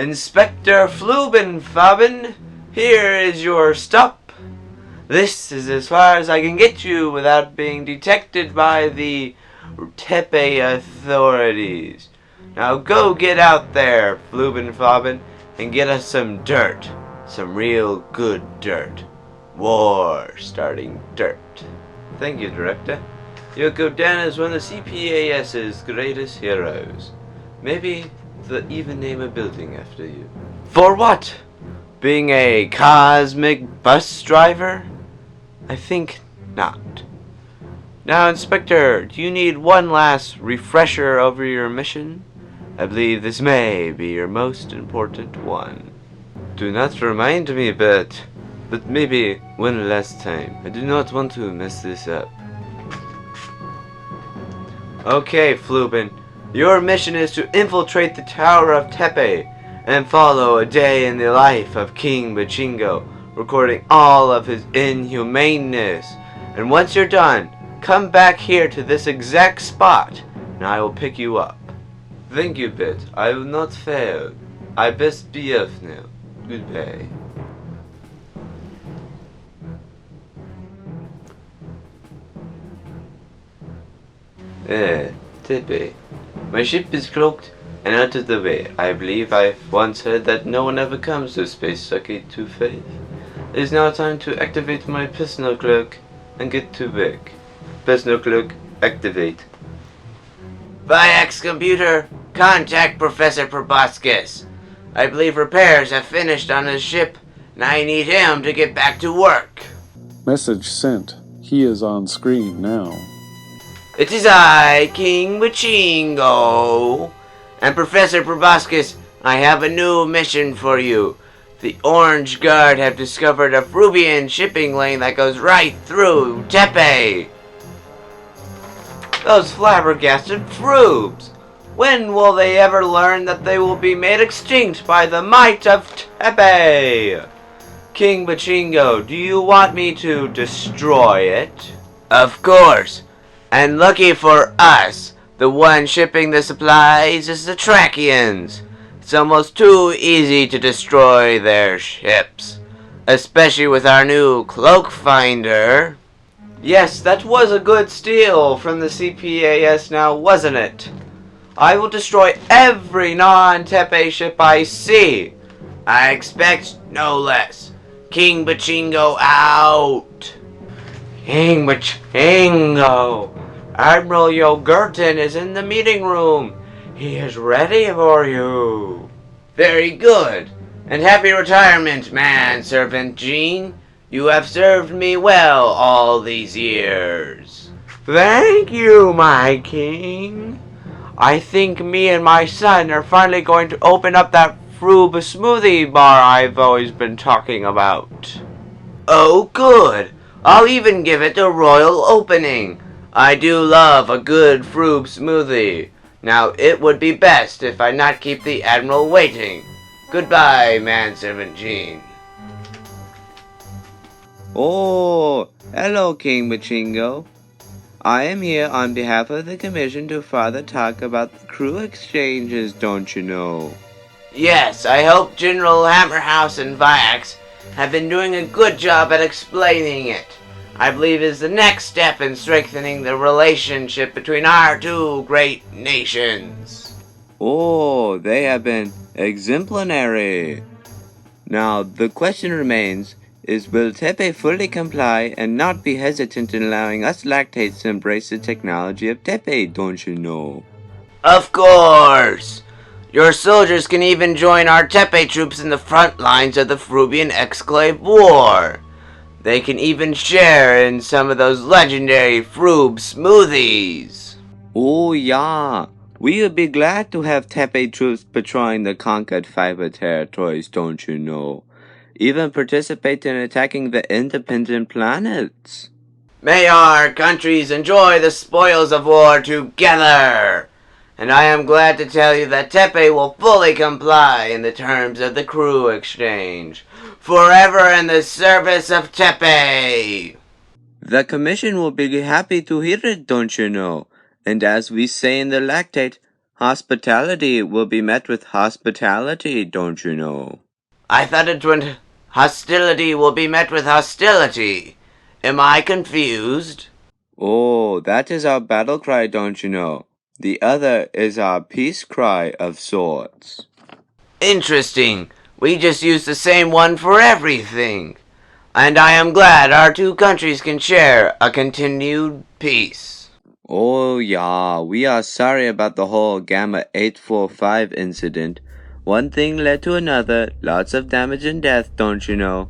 Inspector Flubenfaben, here is your stop. This is as far as I can get you without being detected by the Tepay authorities. Now go get out there, Flubenfaben, and get us some dirt. Some real good dirt. War-starting dirt. Thank you, Director. You'll go down as one of the CPAS's greatest heroes. Maybe they'll even name a building after you. For what? Being a cosmic bus driver? I think not. Now, Inspector, do you need one last refresher over your mission? I believe this may be your most important one. Do not remind me, but maybe one last time. I do not want to mess this up. Okay, Fluben. Your mission is to infiltrate the Tower of Tepay and follow a day in the life of King Bachingo, recording all of his inhumaneness. And once you're done, come back here to this exact spot, and I will pick you up. Thank you, Bit. I will not fail. I best be off now. Goodbye. Tepay. My ship is cloaked and out of the way. I believe I've once heard that no one ever comes to Space Circuit to faith. It is now time to activate my personal cloak and get to work. Personal cloak, activate. Viax computer, contact Professor Proboscis. I believe repairs have finished on his ship, and I need him to get back to work. Message sent. He is on screen now. It is I, King Bachingo. And Professor Proboscis, I have a new mission for you. The Orange Guard have discovered a Frubian shipping lane that goes right through Tepay. Those flabbergasted Frubes! When will they ever learn that they will be made extinct by the might of Tepay? King Bachingo, do you want me to destroy it? Of course. And lucky for us, the one shipping the supplies is the Trachians. It's almost too easy to destroy their ships, especially with our new cloak finder. Yes, that was a good steal from the CPAS now, wasn't it? I will destroy every non-Tepay ship I see. I expect no less. King Bachingo out. King Bachingo. Admiral Yogurtin is in the meeting room. He is ready for you. Very good. And happy retirement, manservant Jean. You have served me well all these years. Thank you, my king. I think me and my son are finally going to open up that Frube smoothie bar I've always been talking about. Oh, good. I'll even give it a royal opening. I do love a good Frube smoothie. Now, it would be best if I not keep the Admiral waiting. Goodbye, manservant Jean. Oh, hello, King Bachingo. I am here on behalf of the Commission to further talk about the crew exchanges, don't you know? Yes, I hope General Hammerhouse and Viax have been doing a good job at explaining it. I believe it is the next step in strengthening the relationship between our two great nations. Oh, they have been exemplary. Now, the question remains, will Tepay fully comply and not be hesitant in allowing us lactates to embrace the technology of Tepay, don't you know? Of course! Your soldiers can even join our Tepay troops in the front lines of the Frubian Exclave War. They can even share in some of those legendary Frube smoothies. Oh yeah, we would be glad to have Tepay troops patrolling the conquered fiber territories, don't you know? Even participate in attacking the independent planets. May our countries enjoy the spoils of war together! And I am glad to tell you that Tepay will fully comply in the terms of the crew exchange. Forever in the service of Tepay! The Commission will be happy to hear it, don't you know? And as we say in the lactate, Hospitality will be met with hospitality, don't you know? I thought it went hostility will be met with hostility. Am I confused? Oh, that is our battle cry, don't you know? The other is our peace cry of sorts. Interesting. We just use the same one for everything. And I am glad our two countries can share a continued peace. Oh yeah, we are sorry about the whole Gamma 845 incident. One thing led to another, lots of damage and death, don't you know?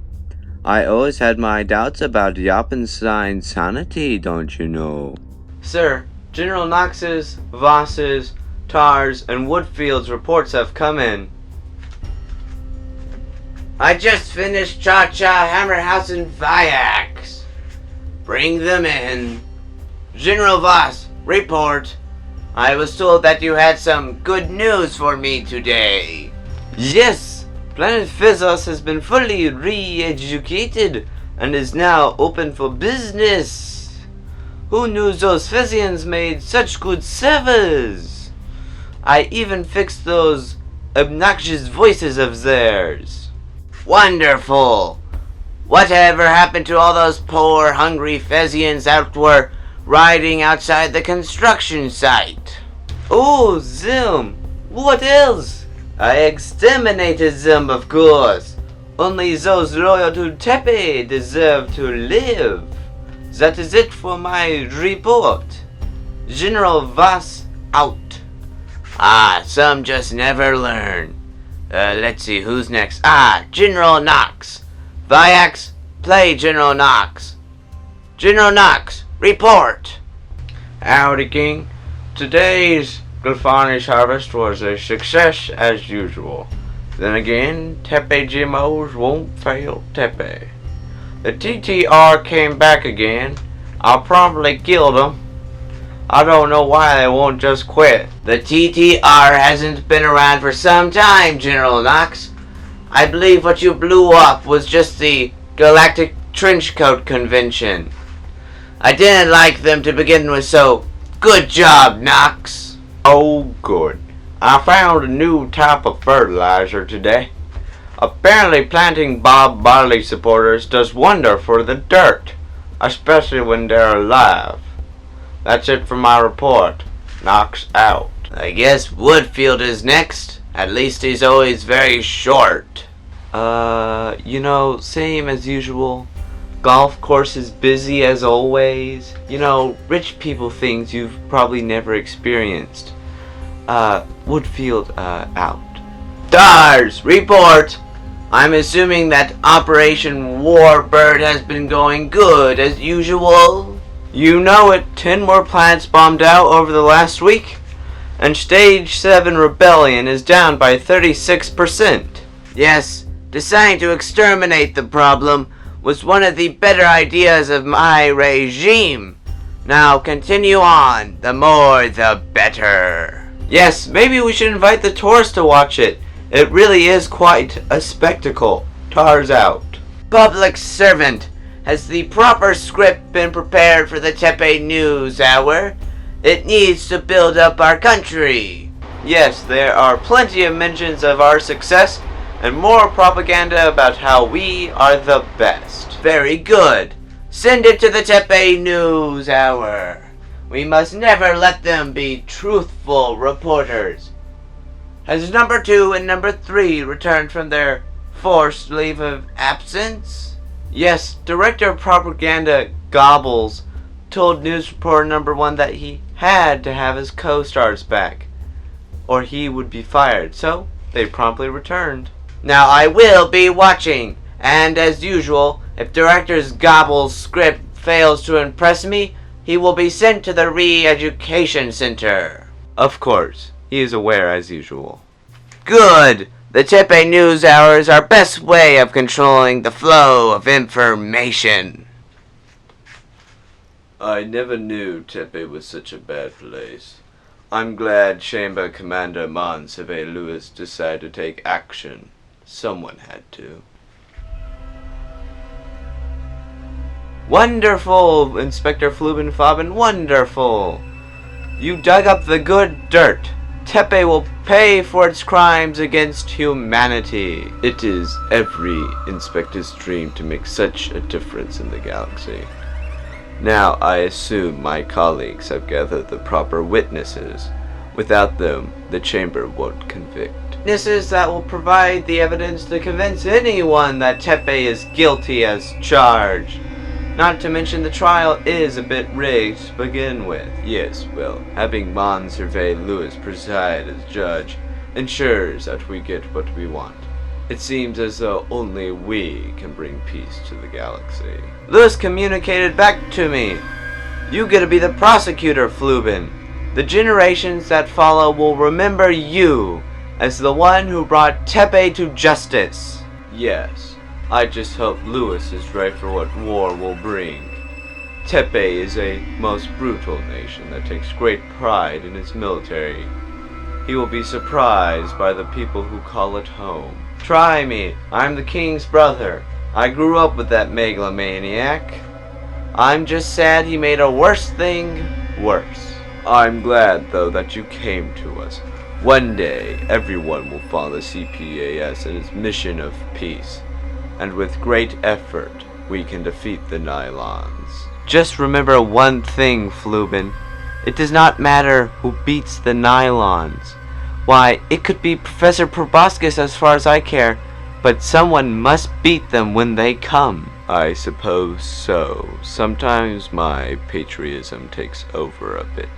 I always had my doubts about Yappenstein's sanity, don't you know? Sir, General Knox's, Voss's, Tar's, and Woodfield's reports have come in. I just finished Cha-Cha, Hammerhouse, and Viax. Bring them in. General Voss, report. I was told that you had some good news for me today. Yes, Planet Physos has been fully re-educated and is now open for business. Who knew those Physians made such good servers? I even fixed those obnoxious voices of theirs. Wonderful! Whatever happened to all those poor, hungry Physians out were riding outside the construction site? Oh, them! What else? I exterminated them, of course. Only those loyal to Tepay deserve to live. That is it for my report. General Voss out. Ah, some just never learn. Let's see, who's next? Ah, General Knox. Viax, play General Knox. General Knox, report. Howdy, King. Today's Glyphonish harvest was a success as usual. Then again, Tepay GMOs won't fail Tepay. The TTR came back again. I'll promptly kill them. I don't know why they won't just quit. The TTR hasn't been around for some time, General Knox. I believe what you blew up was just the Galactic Trenchcoat Convention. I didn't like them to begin with, so good job, Knox. Oh, good. I found a new type of fertilizer today. Apparently planting Bob Barley supporters does wonder for the dirt, especially when they're alive. That's it for my report. Knox out. I guess Woodfield is next. At least he's always very short. Same as usual. Golf course is busy as always. Rich people things you've probably never experienced. Woodfield, out. Stars, report! I'm assuming that Operation Warbird has been going good as usual. You know it, 10 more planets bombed out over the last week, and Stage 7 Rebellion is down by 36%. Yes, deciding to exterminate the problem was one of the better ideas of my regime. Now continue on, the more the better. Yes, maybe we should invite the tourists to watch it. It really is quite a spectacle. Tar's out. Public servant. Has the proper script been prepared for the Tepay News Hour? It needs to build up our country. Yes, there are plenty of mentions of our success and more propaganda about how we are the best. Very good. Send it to the Tepay News Hour. We must never let them be truthful reporters. Has number 2 and number 3 returned from their forced leave of absence? Yes, Director of Propaganda Gobbles told news reporter number 1 that he had to have his co-stars back, or he would be fired, so they promptly returned. Now I will be watching, and as usual, if Director Gobbles' script fails to impress me, he will be sent to the Re-Education Center. Of course, he is aware as usual. Good! The Tepay News Hour is our best way of controlling the flow of information. I never knew Tepay was such a bad place. I'm glad Chamber Commander Monsive Lewis decided to take action. Someone had to. Wonderful, Inspector Flubenfaben, wonderful! You dug up the good dirt. Tepay will pay for its crimes against humanity. It is every inspector's dream to make such a difference in the galaxy. Now I assume my colleagues have gathered the proper witnesses. Without them, the chamber won't convict. Witnesses that will provide the evidence to convince anyone that Tepay is guilty as charged. Not to mention the trial is a bit rigged to begin with. Yes, well, having Mon Survey Lewis preside as judge ensures that we get what we want. It seems as though only we can bring peace to the galaxy. Lewis communicated back to me. You get to be the prosecutor, Flubin. The generations that follow will remember you as the one who brought Tepay to justice. Yes, I just hope Lewis is right for what war will bring. Tepay is a most brutal nation that takes great pride in its military. He will be surprised by the people who call it home. Try me. I'm the king's brother. I grew up with that megalomaniac. I'm just sad he made a worse thing worse. I'm glad, though, that you came to us. One day, everyone will follow CPAS in its mission of peace. And with great effort, we can defeat the Nylons. Just remember one thing, Flubin. It does not matter who beats the Nylons. Why, it could be Professor Proboscis as far as I care, but someone must beat them when they come. I suppose so. Sometimes my patriotism takes over a bit.